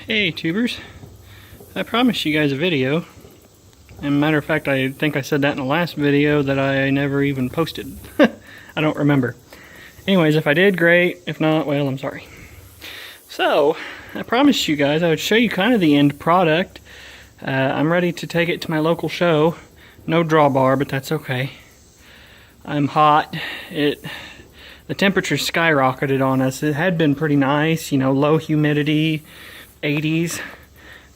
Hey tubers, I promised you guys a video. And matter of fact, I think I said that in the last video that I never even posted. I don't remember. Anyways, if I did, great. If not, well, I'm sorry. So, I promised you guys I would show you kind of the end product. I'm ready to take it to my local show. No drawbar, but that's okay. I'm hot. The temperature skyrocketed on us. It had been pretty nice, you know, low humidity, 80s.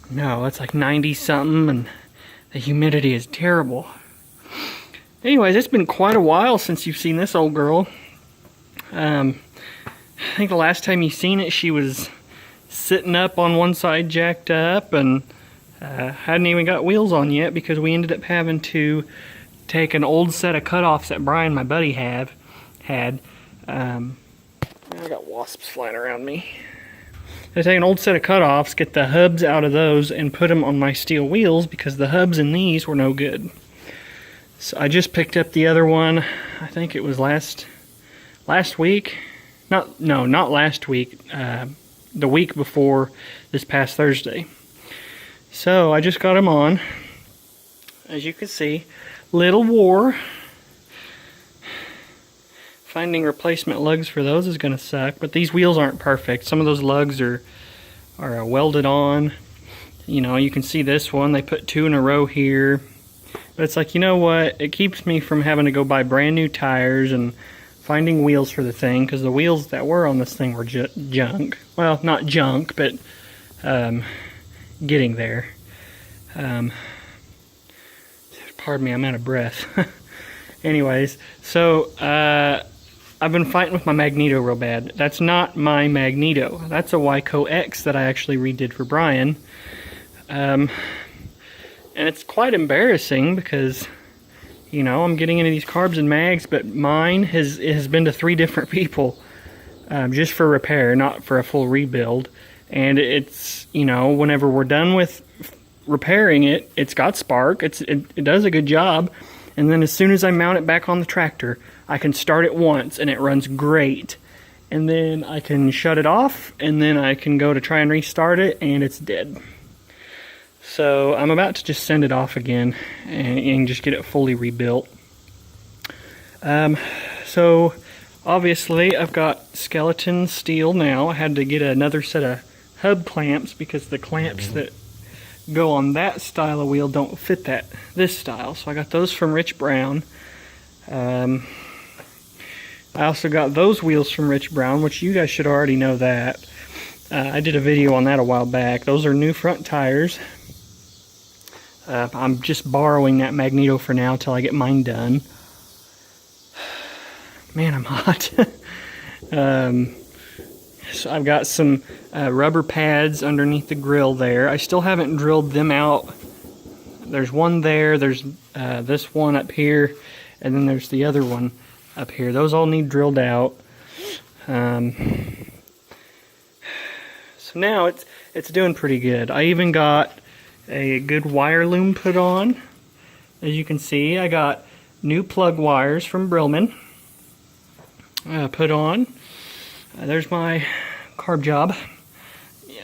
No, it's like 90 something, and the humidity is terrible. Anyways, it's been quite a while since you've seen this old girl. I think the last time you seen it, she was sitting up on one side, jacked up, and hadn't even got wheels on yet because we ended up having to take an old set of cutoffs that Brian, my buddy, had. I got wasps flying around me. I take an old set of cutoffs, get the hubs out of those, and put them on my steel wheels because the hubs in these were no good. So I just picked up the other one. I think it was last week. Not last week. The week before this past Thursday. So I just got them on. As you can see, little war. Finding replacement lugs for those is going to suck, but these wheels aren't perfect. Some of those lugs are welded on. You know, you can see this one. They put two in a row here. But it's like, you know what? It keeps me from having to go buy brand new tires and finding wheels for the thing, because the wheels that were on this thing were junk. Well, not junk, but getting there. Pardon me, I'm out of breath. Anyways, so I've been fighting with my magneto real bad. That's not my magneto. That's a Wyco X that I actually redid for Brian. And it's quite embarrassing because, you know, I'm getting into these carbs and mags, but mine has been to 3 different people just for repair, not for a full rebuild. And it's, you know, whenever we're done with repairing it, it's got spark. It does a good job. And then as soon as I mount it back on the tractor, I can start it once and it runs great. And then I can shut it off, and then I can go to try and restart it and it's dead. So I'm about to just send it off again and just get it fully rebuilt. So obviously I've got skeleton steel now. I had to get another set of hub clamps because the clamps that go on that style of wheel don't fit this style. So I got those from Rich Brown. I also got those wheels from Rich Brown, which you guys should already know that. I did a video on that a while back. Those are new front tires. I'm just borrowing that magneto for now till I get mine done. Man, I'm hot. So I've got some rubber pads underneath the grill there. I still haven't drilled them out. There's one there, there's this one up here, and then there's the other one up here. Those all need drilled out. So now it's doing pretty good. I even got a good wire loom put on. As you can see, I got new plug wires from Brillman put on. There's my carb job.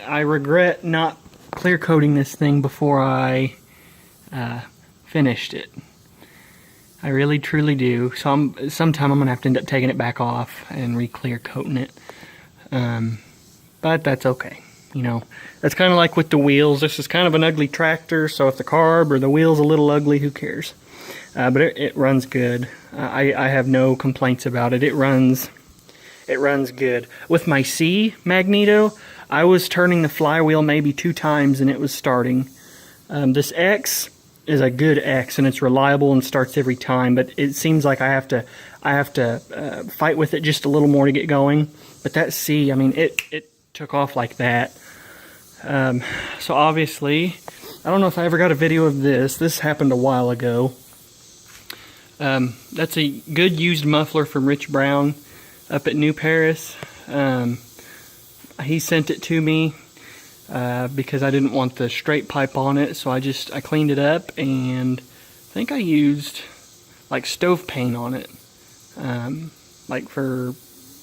I regret not clear coating this thing before I finished it. I really truly do. Sometime I'm gonna have to end up taking it back off and re-clear coating it. But that's okay. You know, that's kind of like with the wheels. This is kind of an ugly tractor, so if the carb or the wheel's a little ugly, who cares? But it runs good. I have no complaints about it. It runs good. With my C magneto, I was turning the flywheel maybe 2 times and it was starting. This X is a good X and it's reliable and starts every time, but it seems like I have to fight with it just a little more to get going. But that C, I mean, it took off like that. So obviously, I don't know if I ever got a video of this. This happened a while ago. That's a good used muffler from Rich Brown up at New Paris. He sent it to me because I didn't want the straight pipe on it, so I cleaned it up, and I think I used like stove paint on it, like for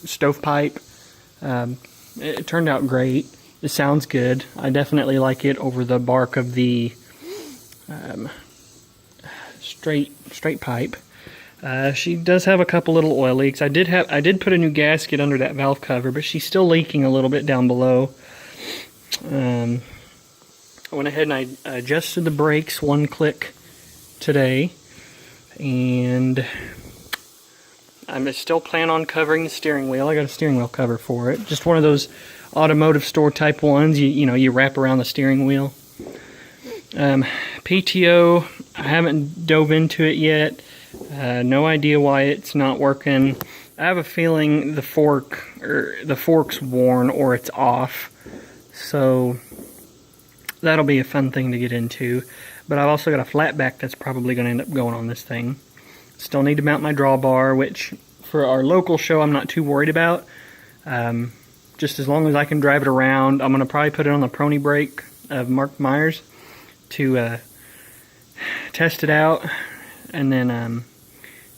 stovepipe. It turned out great. it sounds good. I definitely like it over the bark of the straight pipe. She does have a couple little oil leaks. I did put a new gasket under that valve cover, but she's still leaking a little bit down below. I went ahead and I adjusted the brakes one click today, and I'm still planning on covering the steering wheel. I got a steering wheel cover for it. Just one of those automotive store type ones. You know, you wrap around the steering wheel. PTO, I haven't dove into it yet. No idea why it's not working. I have a feeling the fork's worn or it's off. So that'll be a fun thing to get into. But I've also got a flatback that's probably going to end up going on this thing. Still need to mount my drawbar, which for our local show I'm not too worried about. Just as long as I can drive it around. I'm going to probably put it on the Prony brake of Mark Myers to test it out. And then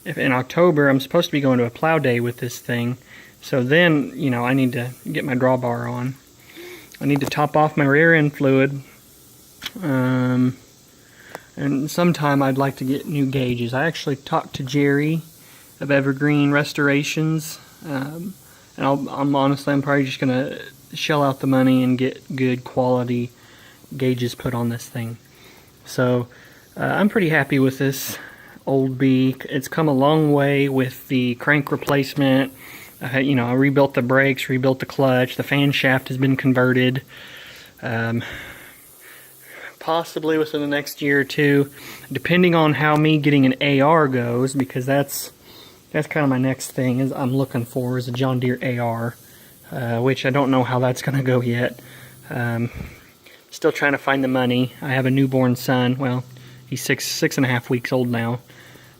if in October I'm supposed to be going to a plow day with this thing. So then, you know, I need to get my drawbar on. I need to top off my rear end fluid. And sometime I'd like to get new gauges. I actually talked to Jerry of Evergreen Restorations. And I'm probably just going to shell out the money and get good quality gauges put on this thing. So I'm pretty happy with this old B. It's come a long way with the crank replacement. You know, I rebuilt the brakes, rebuilt the clutch. The fan shaft has been converted. Possibly within the next year or two, depending on how me getting an AR goes, because that's kind of my next thing is I'm looking for is a John Deere AR, which I don't know how that's going to go yet. Still trying to find the money. I have a newborn son. Well, he's six and a half weeks old now.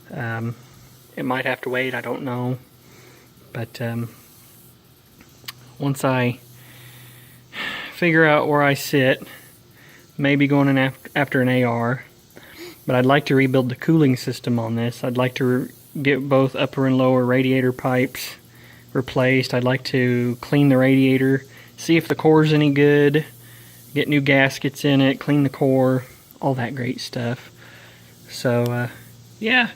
It might have to wait. I don't know. But once I figure out where I sit, maybe going in after an AR. But I'd like to rebuild the cooling system on this. I'd like to get both upper and lower radiator pipes replaced. I'd like to clean the radiator, see if the core's any good, get new gaskets in it, clean the core, all that great stuff. So yeah,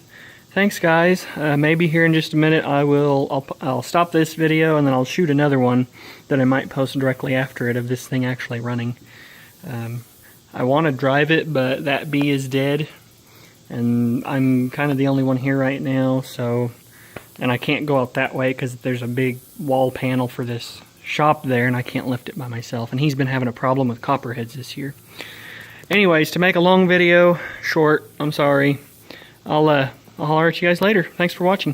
thanks guys. Maybe here in just a minute I'll stop this video and then I'll shoot another one that I might post directly after it of this thing actually running. I want to drive it, but that bee is dead, and I'm kind of the only one here right now, so, and I can't go out that way because there's a big wall panel for this shop there, and I can't lift it by myself, and he's been having a problem with copperheads this year. Anyways, to make a long video short, I'm sorry, I'll holler at you guys later. Thanks for watching.